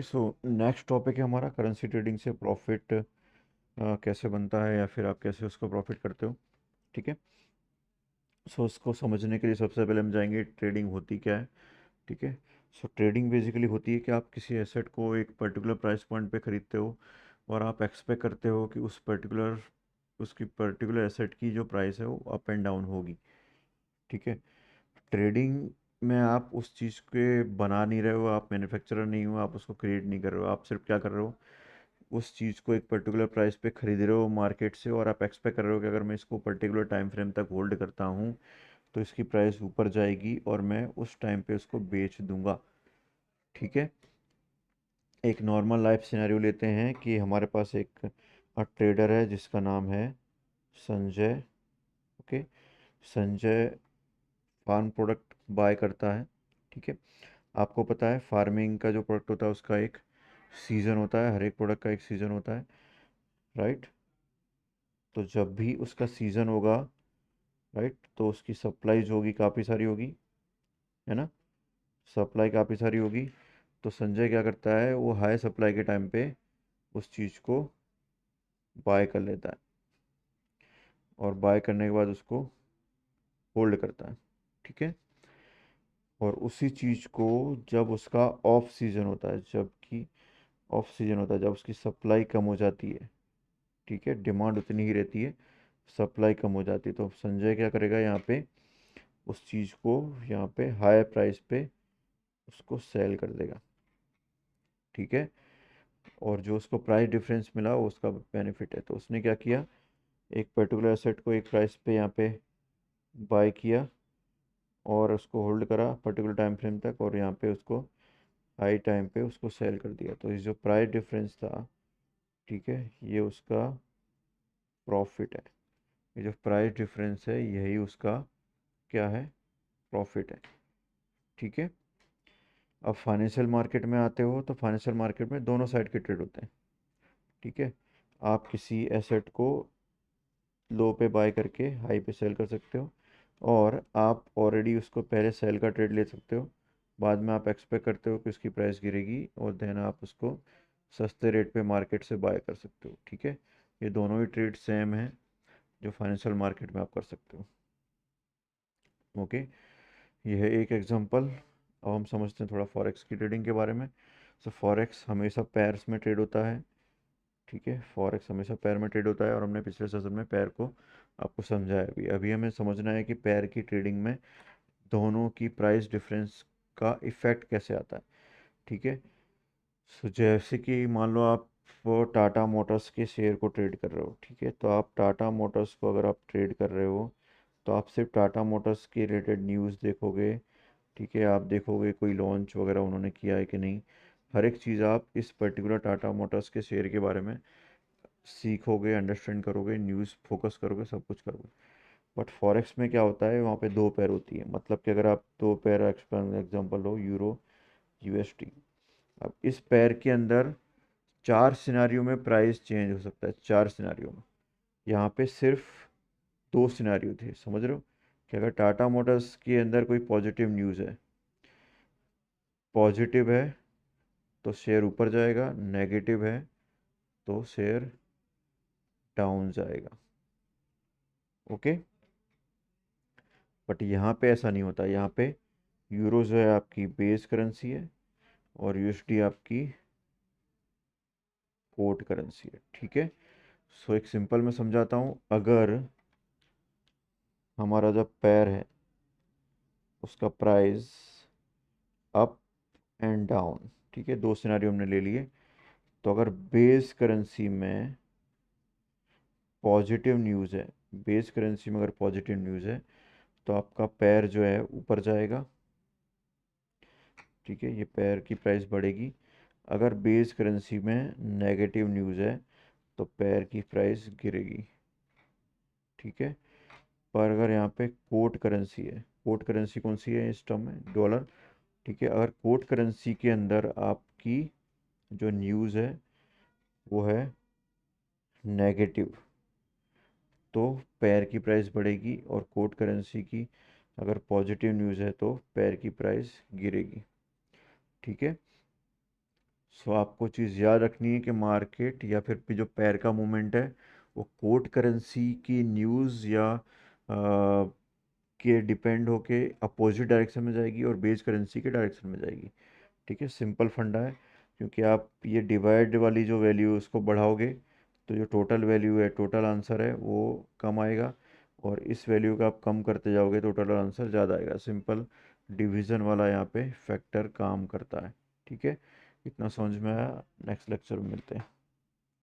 So next topic है हमारा currency trading से प्रॉफिट कैसे बनता है या फिर आप कैसे उसको प्रॉफिट करते हो। ठीक है। सो उसको समझने के लिए सबसे पहले हम जाएंगे ट्रेडिंग होती क्या है। ठीक है। सो ट्रेडिंग बेसिकली होती है कि आप किसी एसेट को एक पर्टिकुलर प्राइस पॉइंट पे ख़रीदते हो और आप एक्सपेक्ट करते हो कि उसकी पर्टिकुलर एसेट की जो प्राइस है वो अप एंड डाउन होगी। ठीक है। ट्रेडिंग में आप उस चीज़ के बना नहीं रहे हो, आप मैन्युफैक्चरर नहीं हो, आप उसको क्रिएट नहीं कर रहे हो, आप सिर्फ क्या कर रहे हो, उस चीज़ को एक पर्टिकुलर प्राइस पे खरीद रहे हो मार्केट से और आप एक्सपेक्ट कर रहे हो कि अगर मैं इसको पर्टिकुलर टाइम फ्रेम तक होल्ड करता हूँ तो इसकी प्राइस ऊपर जाएगी और मैं उस टाइम पे उसको बेच दूंगा। ठीक है। एक नॉर्मल लाइफ सिनेरियो लेते हैं कि हमारे पास एक ट्रेडर है जिसका नाम है Sanjay. Okay. Sanjay farm product buy करता है। ठीक है। आपको पता है फार्मिंग का जो प्रोडक्ट होता है उसका एक सीज़न होता है, हर एक प्रोडक्ट का एक सीज़न होता है। राइट। तो जब भी उसका सीज़न होगा, राइट, तो उसकी सप्लाई जो होगी काफ़ी सारी होगी, है ना। सप्लाई काफ़ी सारी होगी। तो संजय क्या करता है, वो हाई सप्लाई के टाइम पे उस चीज़ को बाय कर लेता है और बाय करने के बाद उसको होल्ड करता है। ठीक है। और उसी चीज़ को जब उसका ऑफ सीज़न होता है, जबकि ऑफ सीज़न होता है जब उसकी सप्लाई कम हो जाती है, ठीक है, डिमांड उतनी ही रहती है, सप्लाई कम हो जाती है, तो संजय क्या करेगा यहाँ पे, उस चीज़ को यहाँ पे हाई प्राइस पे उसको सेल कर देगा। ठीक है। और जो उसको प्राइस डिफरेंस मिला वो उसका बेनिफिट है। तो उसने क्या किया, एक पर्टिकुलर एसेट को एक प्राइस पे यहाँ पे बाय किया और उसको होल्ड करा पर्टिकुलर टाइम फ्रेम तक और यहाँ पे उसको हाई टाइम पे उसको सेल कर दिया। तो ये जो प्राइस डिफरेंस था, ठीक है, ये उसका प्रॉफिट है। ये जो प्राइस डिफरेंस है यही उसका क्या है, प्रॉफिट है। ठीक है। अब फाइनेंशियल मार्केट में आते हो तो फाइनेंशियल मार्केट में दोनों साइड के ट्रेड होते हैं। ठीक है। आप किसी एसेट को लो पे बाय करके हाई पे सेल कर सकते हो और आप ऑलरेडी उसको पहले सेल का ट्रेड ले सकते हो। बाद में आप एक्सपेक्ट करते हो कि उसकी प्राइस गिरेगी और देन आप उसको सस्ते रेट पे मार्केट से बाय कर सकते हो। ठीक है। ये दोनों ही ट्रेड सेम है जो फाइनेंशियल मार्केट में आप कर सकते हो। ओके। ये है एक एग्जांपल। अब हम समझते हैं थोड़ा फॉरेक्स की ट्रेडिंग के बारे में। सो फॉरेक्स हमेशा पेयर्स में ट्रेड होता है। ठीक है। फॉरेक्स हमेशा पैर में ट्रेड होता है और हमने पिछले सेशन में पैर को आपको समझाया भी। अभी हमें समझना है कि पैर की ट्रेडिंग में दोनों की प्राइस डिफरेंस का इफेक्ट कैसे आता है। ठीक है। सो जैसे कि मान लो आप वो टाटा मोटर्स के शेयर को ट्रेड कर रहे हो। ठीक है। तो आप टाटा मोटर्स को अगर आप ट्रेड कर रहे हो तो आप सिर्फ टाटा मोटर्स के रिलेटेड न्यूज़ देखोगे। ठीक है। आप देखोगे कोई लॉन्च वगैरह उन्होंने किया है कि नहीं। हर एक चीज़ आप इस पर्टिकुलर टाटा मोटर्स के शेयर के बारे में सीखोगे, अंडरस्टैंड करोगे, न्यूज़ फोकस करोगे, सब कुछ करोगे। बट फॉरेक्स में क्या होता है, वहाँ पे दो पैर होती है। मतलब कि अगर आप दो पैर एग्जांपल हो यूरो यूएसडी। अब इस पैर के अंदर चार सिनारियों में प्राइस चेंज हो सकता है, चार सिनारियों में। यहाँ पे सिर्फ दो सिनारियो थे, समझ रहे हो, कि अगर टाटा मोटर्स के अंदर कोई पॉजिटिव न्यूज़ है, पॉजिटिव है तो शेयर ऊपर जाएगा, नेगेटिव है तो शेयर डाउन जाएगा। ओके। बट यहाँ पे ऐसा नहीं होता। यहाँ पे यूरो जो है आपकी बेस करेंसी है और यूएसडी आपकी कोट करेंसी है। ठीक है। सो एक सिंपल मैं समझाता हूँ। अगर हमारा जो पैर है उसका प्राइस अप एंड डाउन, ठीक है, दो सिनेरियो हमने ले लिए। तो अगर बेस करेंसी में पॉजिटिव न्यूज़ है, बेस करेंसी में अगर पॉजिटिव न्यूज़ है तो आपका पैर जो है ऊपर जाएगा। ठीक है। ये पैर की प्राइस बढ़ेगी। अगर बेस करेंसी में नेगेटिव न्यूज़ है तो पैर की प्राइस गिरेगी। ठीक है। पर अगर यहाँ पे कोट करेंसी है, कोट करेंसी कौन सी है इस टर्म में, डॉलर। ठीक है। अगर कोट करेंसी के अंदर आपकी जो न्यूज़ है वो है नेगेटिव तो पैर की प्राइस बढ़ेगी और कोट करेंसी की अगर पॉजिटिव न्यूज़ है तो पैर की प्राइस गिरेगी। ठीक है। सो आपको चीज़ याद रखनी है कि मार्केट या फिर जो पैर का मूवमेंट है वो कोट करेंसी की न्यूज़ या के डिपेंड होके अपोजिट डायरेक्शन में जाएगी और बेस करेंसी के डायरेक्शन में जाएगी। ठीक है, सिंपल फंडा है। क्योंकि आप ये डिवाइड वाली जो वैल्यू है उसको बढ़ाओगे तो जो टोटल वैल्यू है, टोटल आंसर है वो कम आएगा, और इस वैल्यू का आप कम करते जाओगे तो टोटल आंसर ज़्यादा आएगा। सिंपल डिवीज़न वाला यहाँ पे फैक्टर काम करता है। ठीक है, इतना समझ में आया। नेक्स्ट लेक्चर में मिलते हैं।